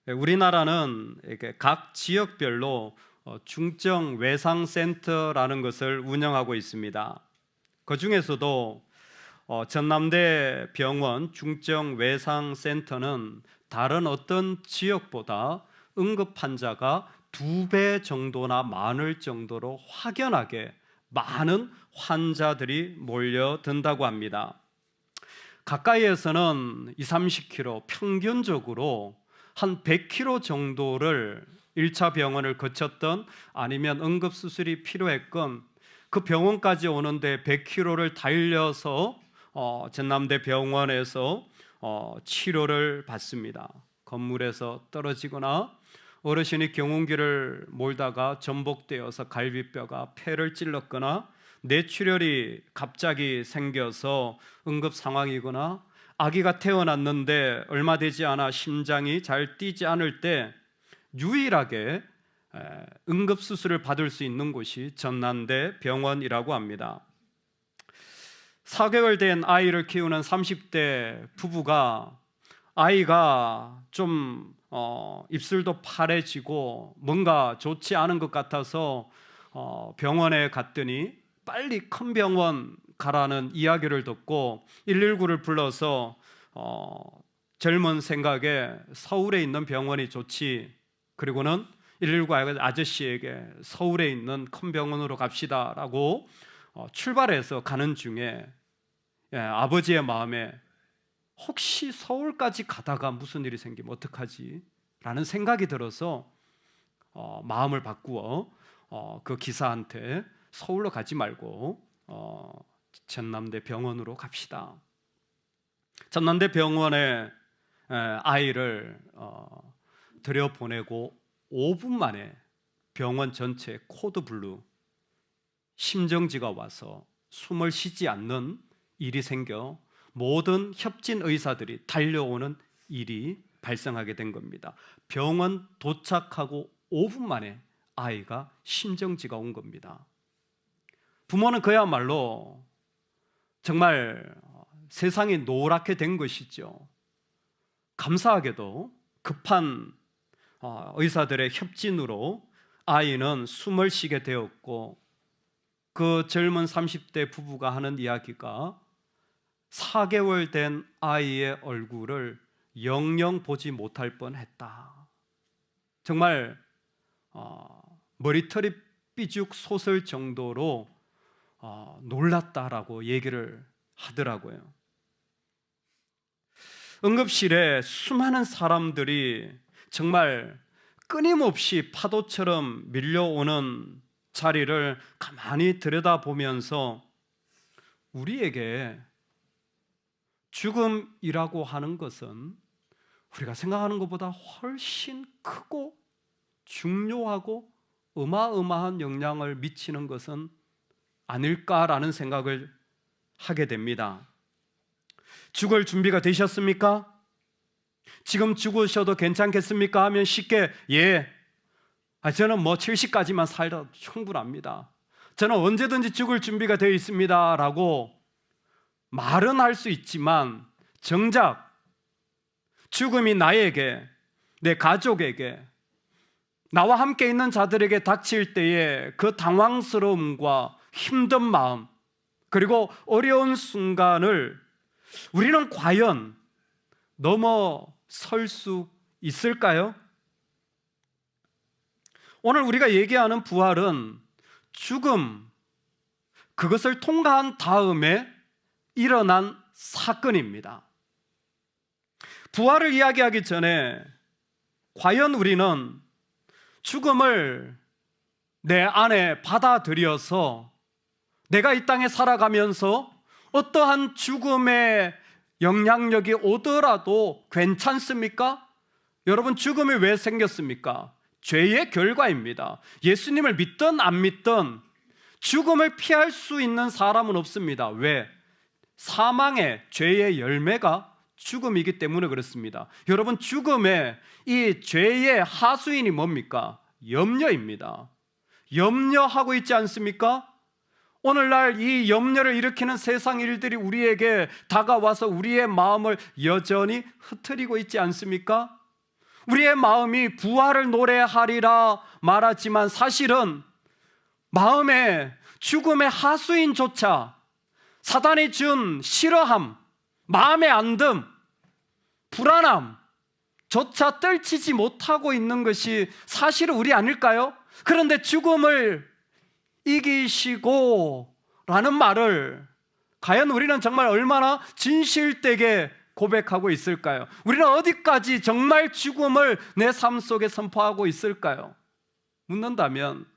우리나라는 이렇게 각 지역별로 중증 외상센터라는 것을 운영하고 있습니다. 그 중에서도 전남대 병원 중증 외상센터는 다른 어떤 지역보다 응급 환자가 2배 정도나 많을 정도로 확연하게 많은 환자들이 몰려든다고 합니다. 가까이에서는 20, 30km, 평균적으로 한 100km 정도를 1차 병원을 거쳤던, 아니면 응급수술이 필요했건 그 병원까지 오는데 100km를 달려서 전남대 병원에서 치료를 받습니다. 건물에서 떨어지거나 어르신이 경운기를 몰다가 전복되어서 갈비뼈가 폐를 찔렀거나 뇌출혈이 갑자기 생겨서 응급 상황이거나 아기가 태어났는데 얼마 되지 않아 심장이 잘 뛰지 않을 때 유일하게 응급수술을 받을 수 있는 곳이 전남대 병원이라고 합니다. 4개월 된 아이를 키우는 30대 부부가 아이가 좀 입술도 파래지고 뭔가 좋지 않은 것 같아서 병원에 갔더니 빨리 큰 병원 가라는 이야기를 듣고 119를 불러서 젊은 생각에 서울에 있는 병원이 좋지, 그리고는 119 아저씨에게 서울에 있는 큰 병원으로 갑시다라고 출발해서 가는 중에 아버지의 마음에 혹시 서울까지 가다가 무슨 일이 생기면 어떡하지? 라는 생각이 들어서 마음을 바꾸어 그 기사한테 서울로 가지 말고 전남대 병원으로 갑시다. 전남대 병원에 아이를 들여보내고 5분 만에 병원 전체에 코드 블루, 심정지가 와서 숨을 쉬지 않는 일이 생겨 모든 협진 의사들이 달려오는 일이 발생하게 된 겁니다. 병원 도착하고 5분 만에 아이가 심정지가 온 겁니다. 부모는 그야말로 정말 세상이 노랗게 된 것이죠. 감사하게도 급한 의사들의 협진으로 아이는 숨을 쉬게 되었고, 그 젊은 30대 부부가 하는 이야기가 4개월 된 아이의 얼굴을 영영 보지 못할 뻔했다. 정말 머리털이 삐죽 솟을 정도로 놀랐다라고 얘기를 하더라고요. 응급실에 수많은 사람들이 정말 끊임없이 파도처럼 밀려오는 자리를 가만히 들여다보면서 우리에게 죽음이라고 하는 것은 우리가 생각하는 것보다 훨씬 크고 중요하고 어마어마한 영향을 미치는 것은 아닐까라는 생각을 하게 됩니다. 죽을 준비가 되셨습니까? 지금 죽으셔도 괜찮겠습니까? 하면 쉽게 저는 70까지만 살다 충분합니다. 저는 언제든지 죽을 준비가 되어 있습니다 라고 말은 할 수 있지만, 정작 죽음이 나에게, 내 가족에게, 나와 함께 있는 자들에게 닥칠 때의 그 당황스러움과 힘든 마음, 그리고 어려운 순간을 우리는 과연 넘어설 수 있을까요? 오늘 우리가 얘기하는 부활은 죽음, 그것을 통과한 다음에 일어난 사건입니다. 부활을 이야기하기 전에 과연 우리는 죽음을 내 안에 받아들여서 내가 이 땅에 살아가면서 어떠한 죽음의 영향력이 오더라도 괜찮습니까? 여러분, 죽음이 왜 생겼습니까? 죄의 결과입니다. 예수님을 믿든 안 믿든 죽음을 피할 수 있는 사람은 없습니다. 왜? 사망의 죄의 열매가 죽음이기 때문에 그렇습니다. 여러분, 죽음의 이 죄의 하수인이 뭡니까? 염려입니다. 염려하고 있지 않습니까? 오늘날 이 염려를 일으키는 세상 일들이 우리에게 다가와서 우리의 마음을 여전히 흐트리고 있지 않습니까? 우리의 마음이 부활을 노래하리라 말하지만 사실은 마음에 죽음의 하수인조차 사단이 준 싫어함, 마음의 안듦, 불안함조차 떨치지 못하고 있는 것이 사실은 우리 아닐까요? 그런데 죽음을 이기시고 라는 말을 과연 우리는 정말 얼마나 진실되게 고백하고 있을까요? 우리는 어디까지 정말 죽음을 내 삶 속에 선포하고 있을까요? 묻는다면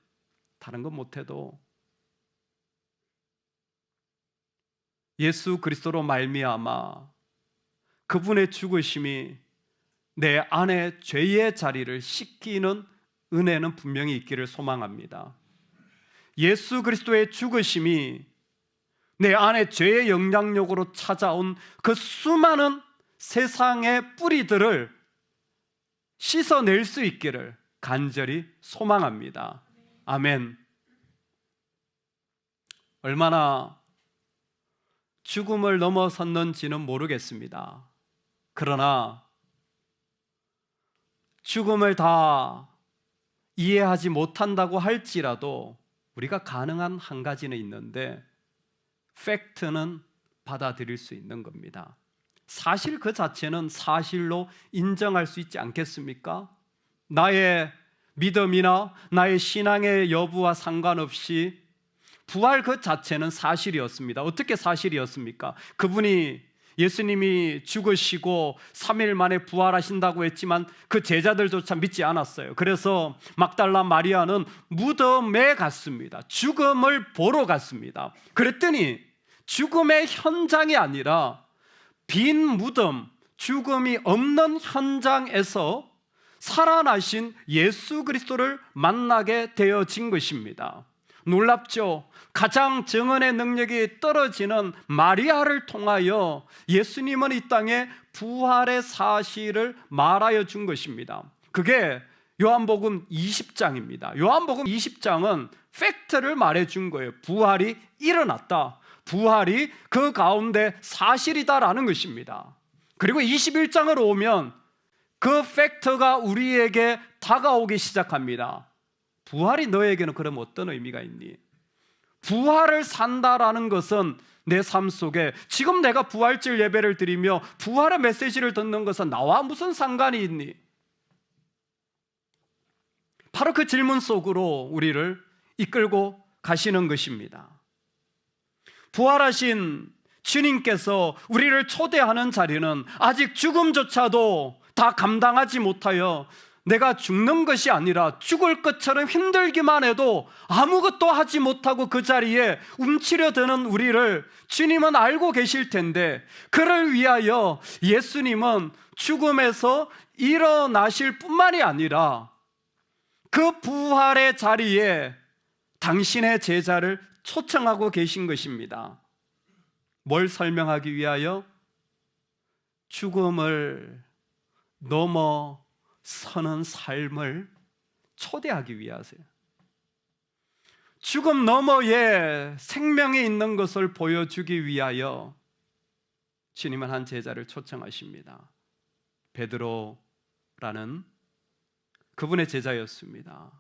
다른 건 못해도 예수 그리스도로 말미암아 그분의 죽으심이 내 안에 죄의 자리를 씻기는 은혜는 분명히 있기를 소망합니다. 예수 그리스도의 죽으심이 내 안에 죄의 영향력으로 찾아온 그 수많은 세상의 뿌리들을 씻어낼 수 있기를 간절히 소망합니다. 아멘. 얼마나 죽음을 넘어섰는지는 모르겠습니다. 그러나 죽음을 다 이해하지 못한다고 할지라도 우리가 가능한 한 가지는 있는데 팩트는 받아들일 수 있는 겁니다. 사실 그 자체는 사실로 인정할 수 있지 않겠습니까? 나의 믿음이나 나의 신앙의 여부와 상관없이 부활 그 자체는 사실이었습니다. 어떻게 사실이었습니까? 그분이 예수님이 죽으시고 3일 만에 부활하신다고 했지만 그 제자들조차 믿지 않았어요. 그래서 막달라 마리아는 무덤에 갔습니다. 죽음을 보러 갔습니다. 그랬더니 죽음의 현장이 아니라 빈 무덤, 죽음이 없는 현장에서 살아나신 예수 그리스도를 만나게 되어진 것입니다. 놀랍죠? 가장 정언의 능력이 떨어지는 마리아를 통하여 예수님은 이 땅에 부활의 사실을 말하여 준 것입니다. 그게 요한복음 20장입니다. 요한복음 20장은 팩트를 말해 준 거예요. 부활이 일어났다. 부활이 그 가운데 사실이다라는 것입니다. 그리고 21장을 오면 그 팩트가 우리에게 다가오기 시작합니다. 부활이 너에게는 그럼 어떤 의미가 있니? 부활을 산다라는 것은 내 삶 속에 지금 내가 부활절 예배를 드리며 부활의 메시지를 듣는 것은 나와 무슨 상관이 있니? 바로 그 질문 속으로 우리를 이끌고 가시는 것입니다. 부활하신 주님께서 우리를 초대하는 자리는 아직 죽음조차도 다 감당하지 못하여 내가 죽는 것이 아니라 죽을 것처럼 힘들기만 해도 아무것도 하지 못하고 그 자리에 움츠려드는 우리를 주님은 알고 계실 텐데, 그를 위하여 예수님은 죽음에서 일어나실 뿐만이 아니라 그 부활의 자리에 당신의 제자를 초청하고 계신 것입니다. 뭘 설명하기 위하여? 죽음을 넘어서는 삶을 초대하기 위하세요. 죽음 너머에 생명이 있는 것을 보여주기 위하여 주님은 한 제자를 초청하십니다. 베드로라는 그분의 제자였습니다.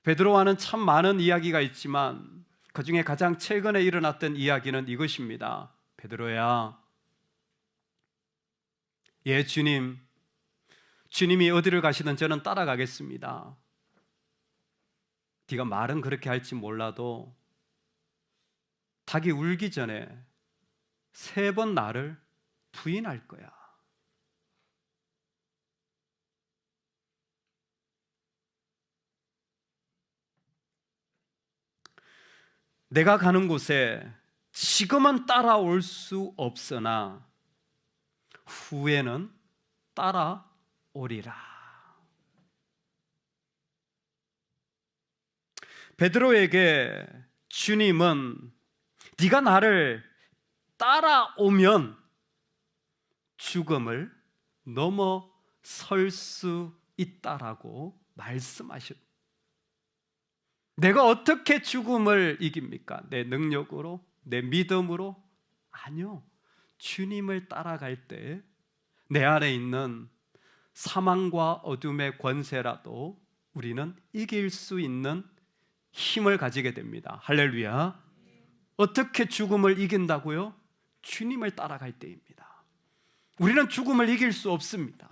베드로와는 참 많은 이야기가 있지만 그 중에 가장 최근에 일어났던 이야기는 이것입니다. 베드로야, 예 주님이 어디를 가시든 저는 따라가겠습니다. 네가 말은 그렇게 할지 몰라도 닭이 울기 전에 3번 나를 부인할 거야. 내가 가는 곳에 지금은 따라올 수 없으나 후에는 따라오리라. 베드로에게 주님은 네가 나를 따라오면 죽음을 넘어설 수 있다라고 말씀하셨습니다. 내가 어떻게 죽음을 이깁니까? 내 능력으로? 내 믿음으로? 아니요. 주님을 따라갈 때 내 안에 있는 사망과 어둠의 권세라도 우리는 이길 수 있는 힘을 가지게 됩니다. 할렐루야. 어떻게 죽음을 이긴다고요? 주님을 따라갈 때입니다. 우리는 죽음을 이길 수 없습니다.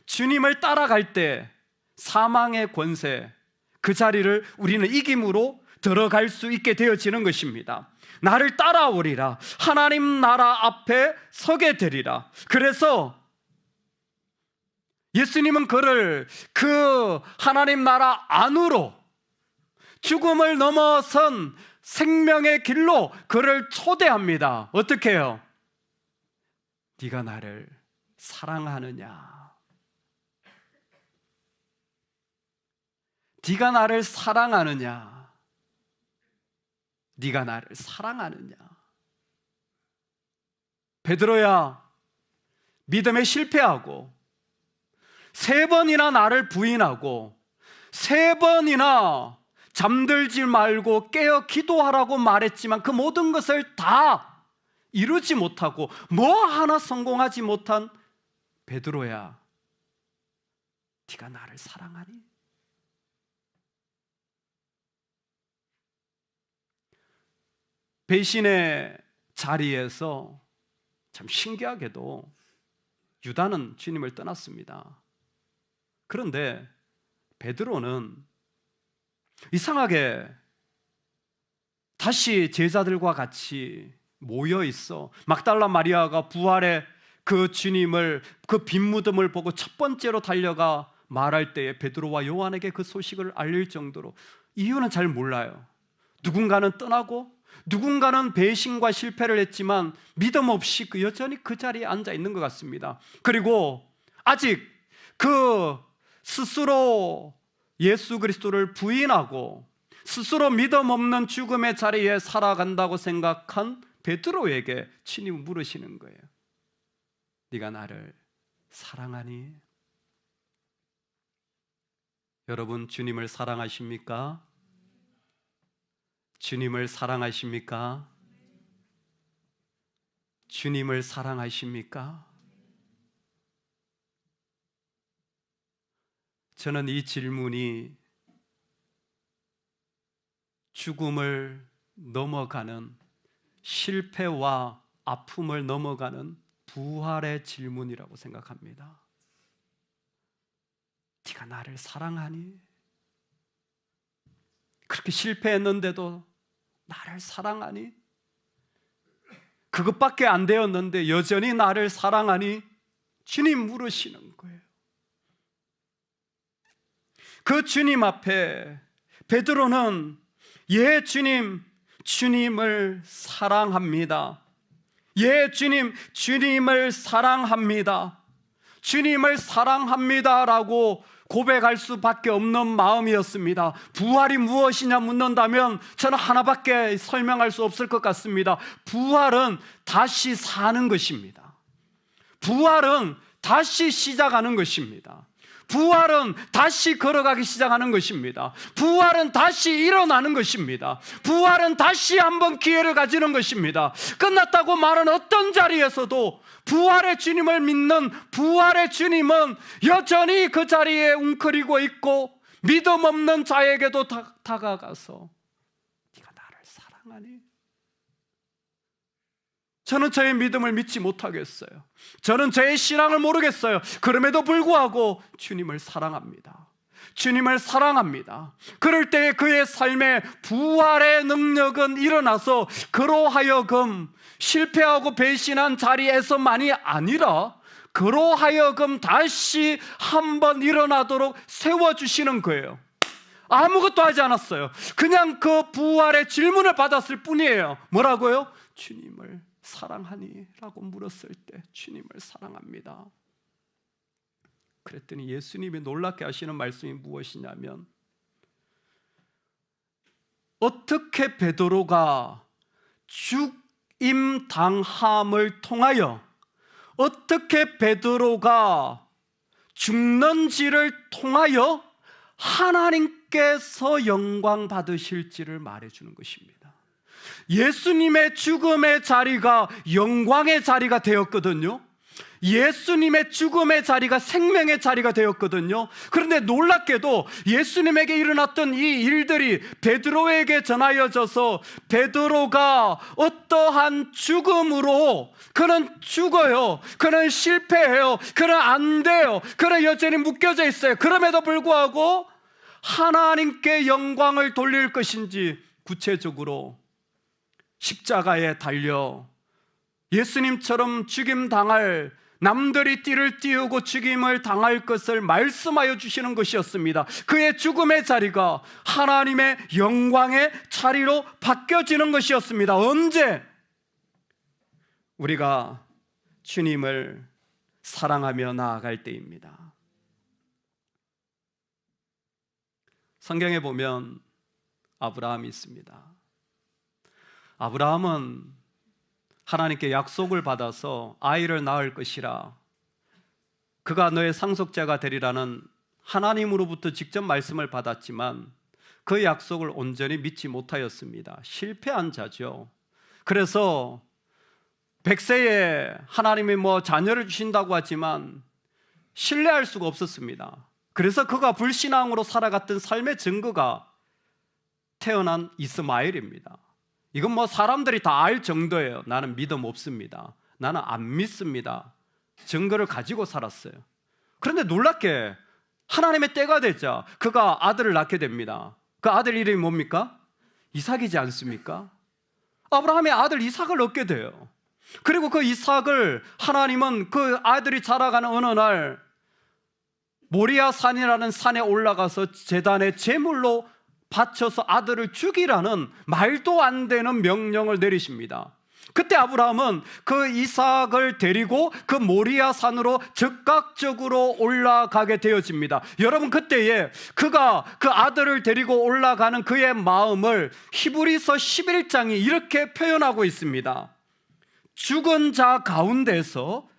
주님을 따라갈 때 사망의 권세, 그 자리를 우리는 이김으로 들어갈 수 있게 되어지는 것입니다. 나를 따라오리라, 하나님 나라 앞에 서게 되리라. 그래서 예수님은 그를 그 하나님 나라 안으로, 죽음을 넘어선 생명의 길로 그를 초대합니다. 어떻게 해요? 네가 나를 사랑하느냐? 네가 나를 사랑하느냐? 네가 나를 사랑하느냐? 베드로야, 믿음에 실패하고 3번이나 나를 부인하고 3번이나 잠들지 말고 깨어 기도하라고 말했지만 그 모든 것을 다 이루지 못하고 뭐 하나 성공하지 못한 베드로야, 네가 나를 사랑하니? 배신의 자리에서 참 신기하게도 유다는 주님을 떠났습니다. 그런데 베드로는 이상하게 다시 제자들과 같이 모여 있어. 막달라 마리아가 부활의 그 주님을, 그 빈 무덤을 보고 첫 번째로 달려가 말할 때에 베드로와 요한에게 그 소식을 알릴 정도로, 이유는 잘 몰라요. 누군가는 떠나고 누군가는 배신과 실패를 했지만 믿음 없이 여전히 그 자리에 앉아 있는 것 같습니다. 그리고 아직 그 스스로 예수 그리스도를 부인하고 스스로 믿음 없는 죽음의 자리에 살아간다고 생각한 베드로에게 주님이 물으시는 거예요. 네가 나를 사랑하니? 여러분, 주님을 사랑하십니까? 주님을 사랑하십니까? 주님을 사랑하십니까? 저는 이 질문이 죽음을 넘어가는, 실패와 아픔을 넘어가는 부활의 질문이라고 생각합니다. 네가 나를 사랑하니? 그렇게 실패했는데도 나를 사랑하니? 그것밖에 안 되었는데 여전히 나를 사랑하니? 주님 물으시는 거예요. 그 주님 앞에 베드로는 예 주님, 주님을 사랑합니다. 예 주님, 주님을 사랑합니다. 주님을 사랑합니다라고 고백할 수밖에 없는 마음이었습니다. 부활이 무엇이냐 묻는다면 저는 하나밖에 설명할 수 없을 것 같습니다. 부활은 다시 사는 것입니다. 부활은 다시 시작하는 것입니다. 부활은 다시 걸어가기 시작하는 것입니다. 부활은 다시 일어나는 것입니다. 부활은 다시 한번 기회를 가지는 것입니다. 끝났다고 말하는 어떤 자리에서도 부활의 주님을 믿는 부활의 주님은 여전히 그 자리에 웅크리고 있고 믿음 없는 자에게도 다가가서 네가 나를 사랑하니? 저는 저의 믿음을 믿지 못하겠어요. 저는 저의 신앙을 모르겠어요. 그럼에도 불구하고 주님을 사랑합니다. 주님을 사랑합니다. 그럴 때 그의 삶에 부활의 능력은 일어나서 그로 하여금 실패하고 배신한 자리에서만이 아니라 그로 하여금 다시 한번 일어나도록 세워주시는 거예요. 아무것도 하지 않았어요. 그냥 그 부활의 질문을 받았을 뿐이에요. 뭐라고요? 주님을 사랑하니? 라고 물었을 때 주님을 사랑합니다. 그랬더니 예수님이 놀랍게 하시는 말씀이 무엇이냐면, 어떻게 베드로가 죽임 당함을 통하여, 어떻게 베드로가 죽는지를 통하여 하나님께서 영광 받으실지를 말해주는 것입니다. 예수님의 죽음의 자리가 영광의 자리가 되었거든요. 예수님의 죽음의 자리가 생명의 자리가 되었거든요. 그런데 놀랍게도 예수님에게 일어났던 이 일들이 베드로에게 전하여져서 베드로가 어떠한 죽음으로, 그는 죽어요, 그는 실패해요, 그는 안 돼요, 그는 여전히 묶여져 있어요. 그럼에도 불구하고 하나님께 영광을 돌릴 것인지 구체적으로 십자가에 달려 예수님처럼 죽임당할, 남들이 띠를 띄우고 죽임을 당할 것을 말씀하여 주시는 것이었습니다. 그의 죽음의 자리가 하나님의 영광의 자리로 바뀌어지는 것이었습니다. 언제? 우리가 주님을 사랑하며 나아갈 때입니다. 성경에 보면 아브라함이 있습니다. 아브라함은 하나님께 약속을 받아서 아이를 낳을 것이라, 그가 너의 상속자가 되리라는 하나님으로부터 직접 말씀을 받았지만 그 약속을 온전히 믿지 못하였습니다. 실패한 자죠. 그래서 100세에 하나님이 자녀를 주신다고 하지만 신뢰할 수가 없었습니다. 그래서 그가 불신앙으로 살아갔던 삶의 증거가 태어난 이스마엘입니다. 이건 사람들이 다 알 정도예요. 나는 믿음 없습니다, 나는 안 믿습니다, 증거를 가지고 살았어요. 그런데 놀랍게 하나님의 때가 되자 그가 아들을 낳게 됩니다. 그 아들 이름이 뭡니까? 이삭이지 않습니까? 아브라함의 아들 이삭을 얻게 돼요. 그리고 그 이삭을 하나님은 그 아들이 자라가는 어느 날 모리아 산이라는 산에 올라가서 제단에 제물로 바쳐서 아들을 죽이라는 말도 안 되는 명령을 내리십니다. 그때 아브라함은 그 이삭을 데리고 그 모리아 산으로 즉각적으로 올라가게 되어집니다. 여러분, 그때에 그가 그 아들을 데리고 올라가는 그의 마음을 히브리서 11장이 이렇게 표현하고 있습니다. 죽은 자 가운데서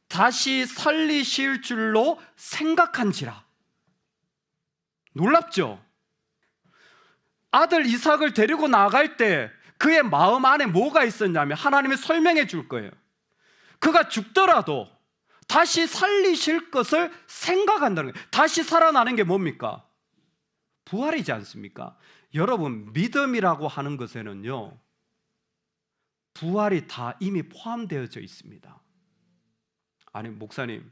다시 살리실 줄로 생각한지라. 놀랍죠? 아들 이삭을 데리고 나갈 때 그의 마음 안에 뭐가 있었냐면 하나님이 설명해 줄 거예요. 그가 죽더라도 다시 살리실 것을 생각한다는 거예요. 다시 살아나는 게 뭡니까? 부활이지 않습니까? 여러분, 믿음이라고 하는 것에는요, 부활이 다 이미 포함되어져 있습니다. 아니, 목사님,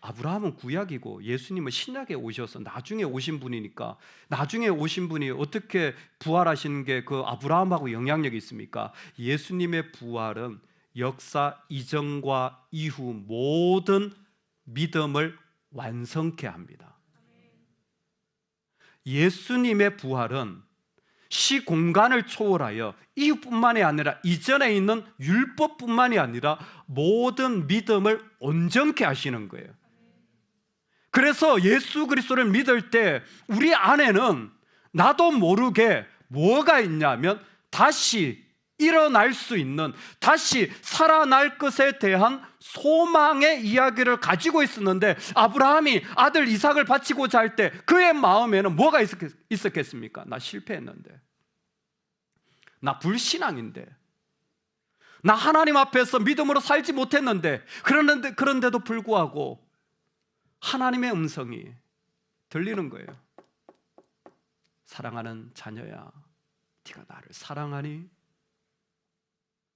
아브라함은 구약이고 예수님은 신약에 오셔서 나중에 오신 분이니까 나중에 오신 분이 어떻게 부활하시는 게 그 아브라함하고 영향력이 있습니까? 예수님의 부활은 역사 이전과 이후 모든 믿음을 완성케 합니다. 예수님의 부활은 시공간을 초월하여 이후뿐만이 아니라 이전에 있는 율법뿐만이 아니라 모든 믿음을 온전케 하시는 거예요. 그래서 예수 그리스도를 믿을 때 우리 안에는 나도 모르게 뭐가 있냐면 다시 일어날 수 있는, 다시 살아날 것에 대한 소망의 이야기를 가지고 있었는데, 아브라함이 아들 이삭을 바치고자 할 때 그의 마음에는 뭐가 있었겠습니까? 나 실패했는데, 나 불신앙인데, 나 하나님 앞에서 믿음으로 살지 못했는데, 그런데도 불구하고 하나님의 음성이 들리는 거예요. 사랑하는 자녀야, 네가 나를 사랑하니?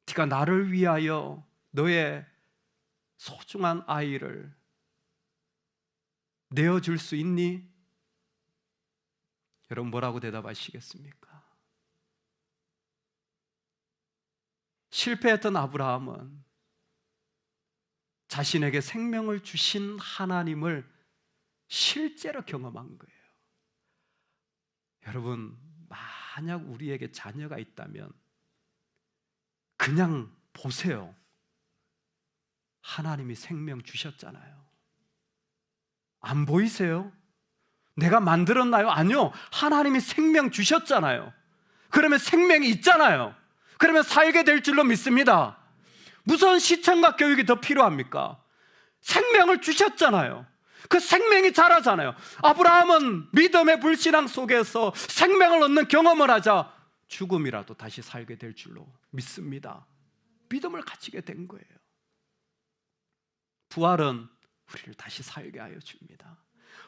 네가 나를 위하여 너의 소중한 아이를 내어줄 수 있니? 여러분, 뭐라고 대답하시겠습니까? 실패했던 아브라함은 자신에게 생명을 주신 하나님을 실제로 경험한 거예요. 여러분, 만약 우리에게 자녀가 있다면 그냥 보세요. 하나님이 생명 주셨잖아요. 안 보이세요? 내가 만들었나요? 아니요. 하나님이 생명 주셨잖아요. 그러면 생명이 있잖아요. 그러면 살게 될 줄로 믿습니다. 무슨 시청각 교육이 더 필요합니까? 생명을 주셨잖아요. 그 생명이 자라잖아요. 아브라함은 믿음의 불신앙 속에서 생명을 얻는 경험을 하자 죽음이라도 다시 살게 될 줄로 믿습니다. 믿음을 가지게 된 거예요. 부활은 우리를 다시 살게 하여 줍니다.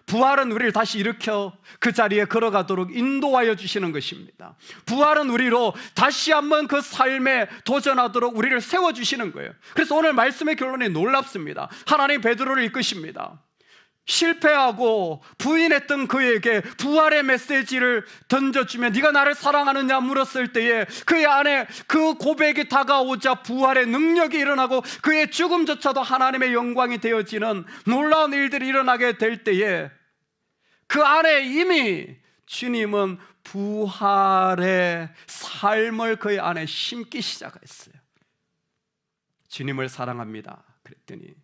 부활은 우리를 다시 일으켜 그 자리에 걸어가도록 인도하여 주시는 것입니다. 부활은 우리로 다시 한번 그 삶에 도전하도록 우리를 세워주시는 거예요. 그래서 오늘 말씀의 결론이 놀랍습니다. 하나님 베드로를 이끄십니다. 실패하고 부인했던 그에게 부활의 메시지를 던져주며 네가 나를 사랑하느냐 물었을 때에 그의 안에 그 고백이 다가오자 부활의 능력이 일어나고 그의 죽음조차도 하나님의 영광이 되어지는 놀라운 일들이 일어나게 될 때에 그 안에 이미 주님은 부활의 삶을 그의 안에 심기 시작했어요. 주님을 사랑합니다 그랬더니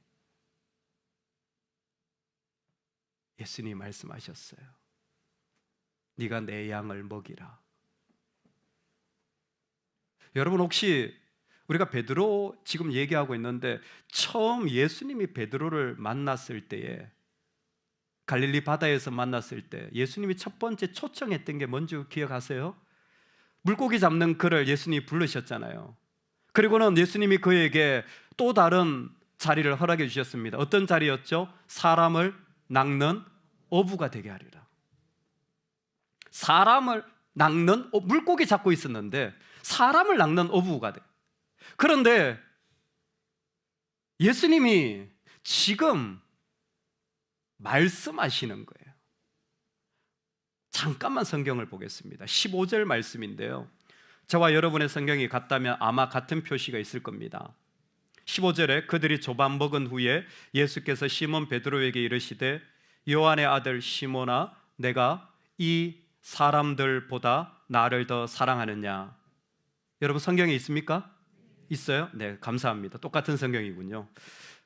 예수님이 말씀하셨어요. 네가 내 양을 먹이라. 여러분 혹시 우리가 베드로 지금 얘기하고 있는데 처음 예수님이 베드로를 만났을 때에 갈릴리 바다에서 만났을 때 예수님이 첫 번째 초청했던 게 뭔지 기억하세요? 물고기 잡는 그를 예수님이 부르셨잖아요. 그리고는 예수님이 그에게 또 다른 자리를 허락해 주셨습니다. 어떤 자리였죠? 사람을 낚는 어부가 되게 하리라. 사람을 낚는 물고기 잡고 있었는데 사람을 낚는 어부가 돼. 그런데 예수님이 지금 말씀하시는 거예요. 잠깐만 성경을 보겠습니다. 15절 말씀인데요. 저와 여러분의 성경이 같다면 아마 같은 표시가 있을 겁니다. 15절에 그들이 조반 먹은 후에 예수께서 시몬 베드로에게 이르시되 요한의 아들 시몬아 내가 이 사람들보다 나를 더 사랑하느냐. 여러분 성경에 있습니까? 있어요? 네, 감사합니다. 똑같은 성경이군요.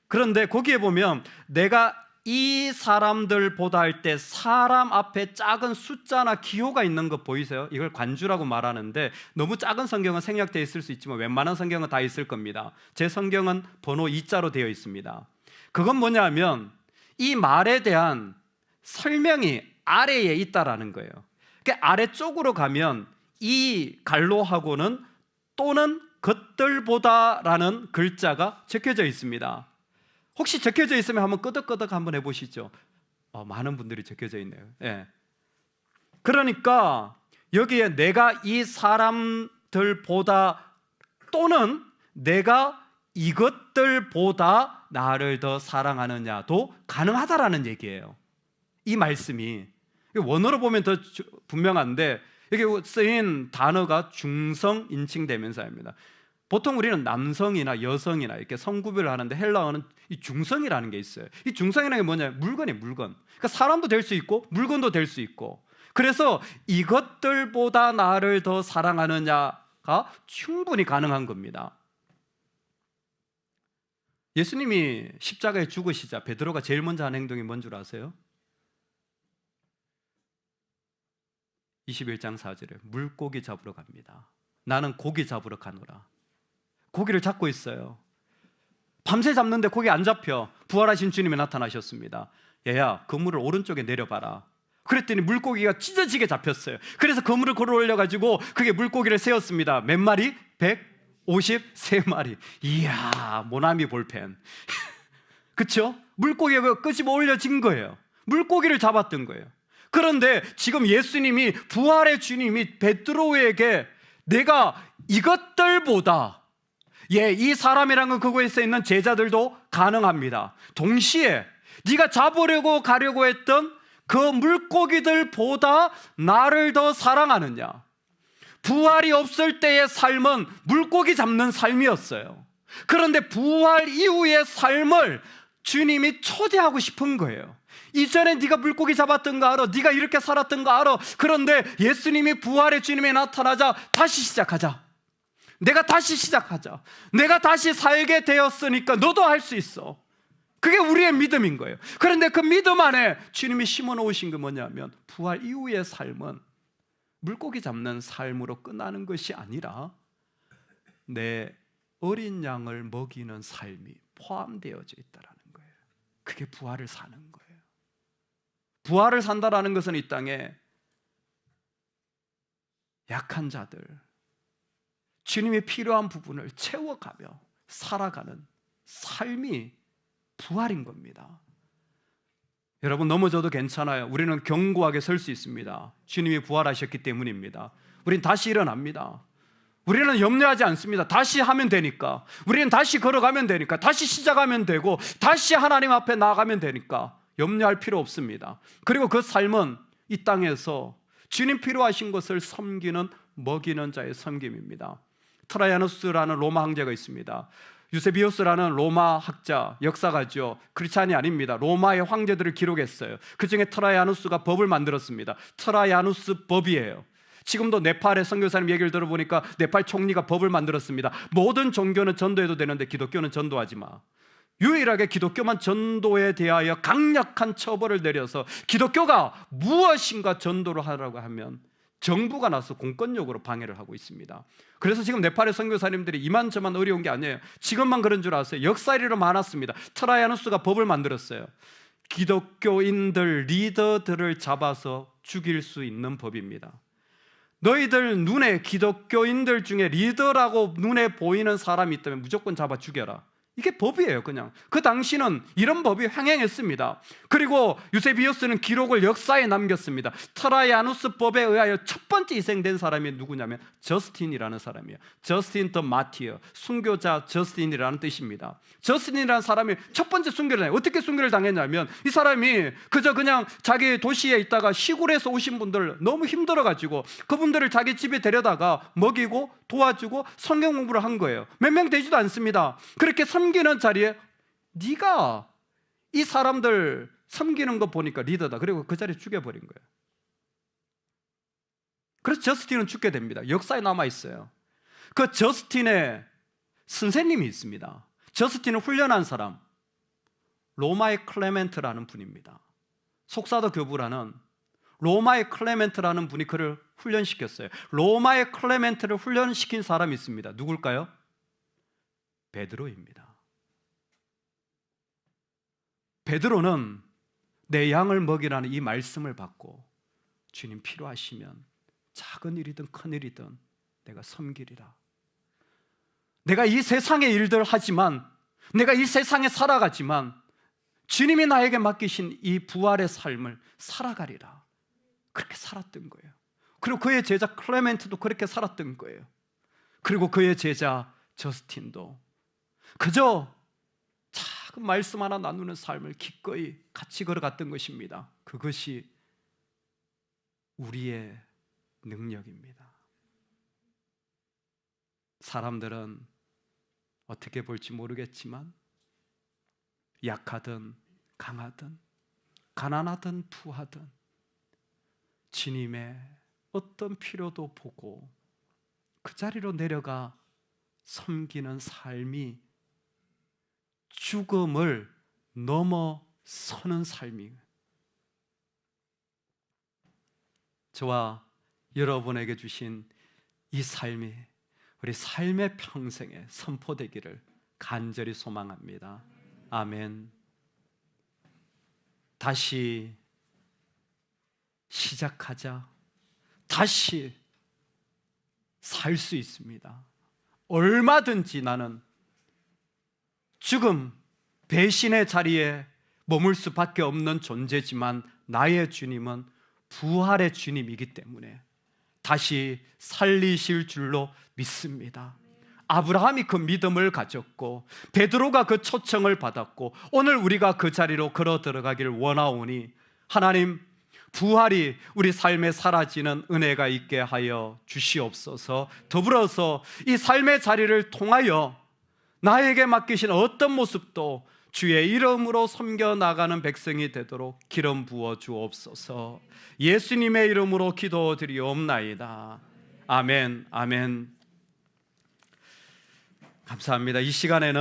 그런데 거기에 보면 내가 이 사람들보다 할 때 사람 앞에 작은 숫자나 기호가 있는 거 보이세요? 이걸 관주라고 말하는데 너무 작은 성경은 생략되어 있을 수 있지만 웬만한 성경은 다 있을 겁니다. 제 성경은 번호 2자로 되어 있습니다. 그건 뭐냐면 이 말에 대한 설명이 아래에 있다라는 거예요. 그러니까 아래쪽으로 가면 이 갈로하고는 또는 것들보다라는 글자가 적혀져 있습니다. 혹시 적혀져 있으면 한번 끄덕끄덕 한번 해보시죠. 많은 분들이 적혀져 있네요. 예. 그러니까 여기에 내가 이 사람들보다 또는 내가 이것들보다 나를 더 사랑하느냐도 가능하다라는 얘기예요. 이 말씀이 원어로 보면 더 분명한데 여기 쓰인 단어가 중성 인칭 대명사입니다. 보통 우리는 남성이나 여성이나 이렇게 성구별을 하는데 헬라어는 이 중성이라는 게 있어요. 이 중성이라는 게 뭐냐면 물건이에요, 물건. 그러니까 사람도 될 수 있고 물건도 될 수 있고. 그래서 이것들보다 나를 더 사랑하느냐가 충분히 가능한 겁니다. 예수님이 십자가에 죽으시자 베드로가 제일 먼저 한 행동이 뭔 줄 아세요? 21장 4절에 물고기 잡으러 갑니다. 나는 고기 잡으러 가노라. 고기를 잡고 있어요. 밤새 잡는데 고기 안 잡혀. 부활하신 주님이 나타나셨습니다. 얘야, 그물을 오른쪽에 내려봐라. 그랬더니 물고기가 찢어지게 잡혔어요. 그래서 그물을 걸어 올려가지고 그게 물고기를 세웠습니다. 몇 마리? 153마리. 이야, 모나미 볼펜. 그쵸? 물고기가 끄집어 올려진 거예요. 물고기를 잡았던 거예요. 그런데 지금 예수님이 부활의 주님이 베드로에게 내가 이것들보다 이 사람이라는 건 그곳에 있는 제자들도 가능합니다. 동시에 네가 잡으려고 가려고 했던 그 물고기들보다 나를 더 사랑하느냐. 부활이 없을 때의 삶은 물고기 잡는 삶이었어요. 그런데 부활 이후의 삶을 주님이 초대하고 싶은 거예요. 이전에 네가 물고기 잡았던 거 알아? 네가 이렇게 살았던 거 알아? 그런데 예수님이 부활의 주님이 나타나자 다시 시작하자. 내가 다시 시작하자. 내가 다시 살게 되었으니까 너도 할 수 있어. 그게 우리의 믿음인 거예요. 그런데 그 믿음 안에 주님이 심어놓으신 게 뭐냐면 부활 이후의 삶은 물고기 잡는 삶으로 끝나는 것이 아니라 내 어린 양을 먹이는 삶이 포함되어져 있다는 거예요. 그게 부활을 사는 거예요. 부활을 산다라는 것은 이 땅에 약한 자들, 주님이 필요한 부분을 채워가며 살아가는 삶이 부활인 겁니다. 여러분, 넘어져도 괜찮아요. 우리는 견고하게 설 수 있습니다. 주님이 부활하셨기 때문입니다. 우린 다시 일어납니다. 우리는 염려하지 않습니다. 다시 하면 되니까. 우리는 다시 걸어가면 되니까. 다시 시작하면 되고, 다시 하나님 앞에 나아가면 되니까 염려할 필요 없습니다. 그리고 그 삶은 이 땅에서 주님 필요하신 것을 섬기는, 먹이는 자의 섬김입니다. 트라이아누스라는 로마 황제가 있습니다. 유세비우스라는 로마 학자, 역사가죠. 크리스찬이 아닙니다. 로마의 황제들을 기록했어요. 그 중에 트라이아누스가 법을 만들었습니다. 트라이아누스 법이에요. 지금도 네팔의 선교사님 얘기를 들어보니까 네팔 총리가 법을 만들었습니다. 모든 종교는 전도해도 되는데 기독교는 전도하지 마. 유일하게 기독교만 전도에 대하여 강력한 처벌을 내려서 기독교가 무엇인가 전도를 하라고 하면 정부가 나서 공권력으로 방해를 하고 있습니다. 그래서 지금 네팔의 선교사님들이 이만저만 어려운 게 아니에요. 지금만 그런 줄 아세요? 역사리로 많았습니다. 트라이아누스가 법을 만들었어요. 기독교인들, 리더들을 잡아서 죽일 수 있는 법입니다. 너희들 눈에 기독교인들 중에 리더라고 눈에 보이는 사람이 있다면 무조건 잡아 죽여라. 이게 법이에요. 그냥 그 당시는 이런 법이 횡행했습니다. 그리고 유세비우스는 기록을 역사에 남겼습니다. 트라이아누스 법에 의하여 첫 번째 희생된 사람이 누구냐면 저스틴이라는 사람이에요. 저스틴 더 마티어, 순교자 저스틴이라는 뜻입니다. 저스틴이라는 사람이 첫 번째 순교를 당해요. 어떻게 순교를 당했냐면 이 사람이 그냥 자기 도시에 있다가 시골에서 오신 분들 너무 힘들어가지고 그분들을 자기 집에 데려다가 먹이고 도와주고 성경 공부를 한 거예요. 몇 명 되지도 않습니다. 그렇게 섬기는 자리에 네가 이 사람들 섬기는 거 보니까 리더다. 그리고 그 자리에 죽여버린 거예요. 그래서 저스틴은 죽게 됩니다. 역사에 남아있어요. 그 저스틴의 선생님이 있습니다. 저스틴을 훈련한 사람, 로마의 클레멘트라는 분입니다. 속사도 교부라는 로마의 클레멘트라는 분이 그를 훈련시켰어요. 로마의 클레멘트를 훈련시킨 사람이 있습니다. 누굴까요? 베드로입니다. 베드로는 내 양을 먹이라는 이 말씀을 받고 주님 필요하시면 작은 일이든 큰 일이든 내가 섬기리라. 내가 이 세상의 일들 하지만, 내가 이 세상에 살아가지만 주님이 나에게 맡기신 이 부활의 삶을 살아가리라. 그렇게 살았던 거예요. 그리고 그의 제자 클레멘트도 그렇게 살았던 거예요. 그리고 그의 제자 저스틴도 그저 작은 말씀 하나 나누는 삶을 기꺼이 같이 걸어갔던 것입니다. 그것이 우리의 능력입니다. 사람들은 어떻게 볼지 모르겠지만 약하든 강하든 가난하든 부하든 주님의 어떤 필요도 보고 그 자리로 내려가 섬기는 삶이 죽음을 넘어서는 삶이에요. 저와 여러분에게 주신 이 삶이 우리 삶의 평생에 선포되기를 간절히 소망합니다. 아멘. 다시 시작하자. 다시 살 수 있습니다. 얼마든지 나는 죽음, 배신의 자리에 머물 수밖에 없는 존재지만 나의 주님은 부활의 주님이기 때문에 다시 살리실 줄로 믿습니다. 아브라함이 그 믿음을 가졌고 베드로가 그 초청을 받았고 오늘 우리가 그 자리로 걸어 들어가기를 원하오니 하나님, 부활이 우리 삶에 사라지는 은혜가 있게 하여 주시옵소서. 더불어서 이 삶의 자리를 통하여 나에게 맡기신 어떤 모습도 주의 이름으로 섬겨나가는 백성이 되도록 기름 부어 주옵소서. 예수님의 이름으로 기도드리옵나이다. 아멘, 아멘. 감사합니다. 이 시간에는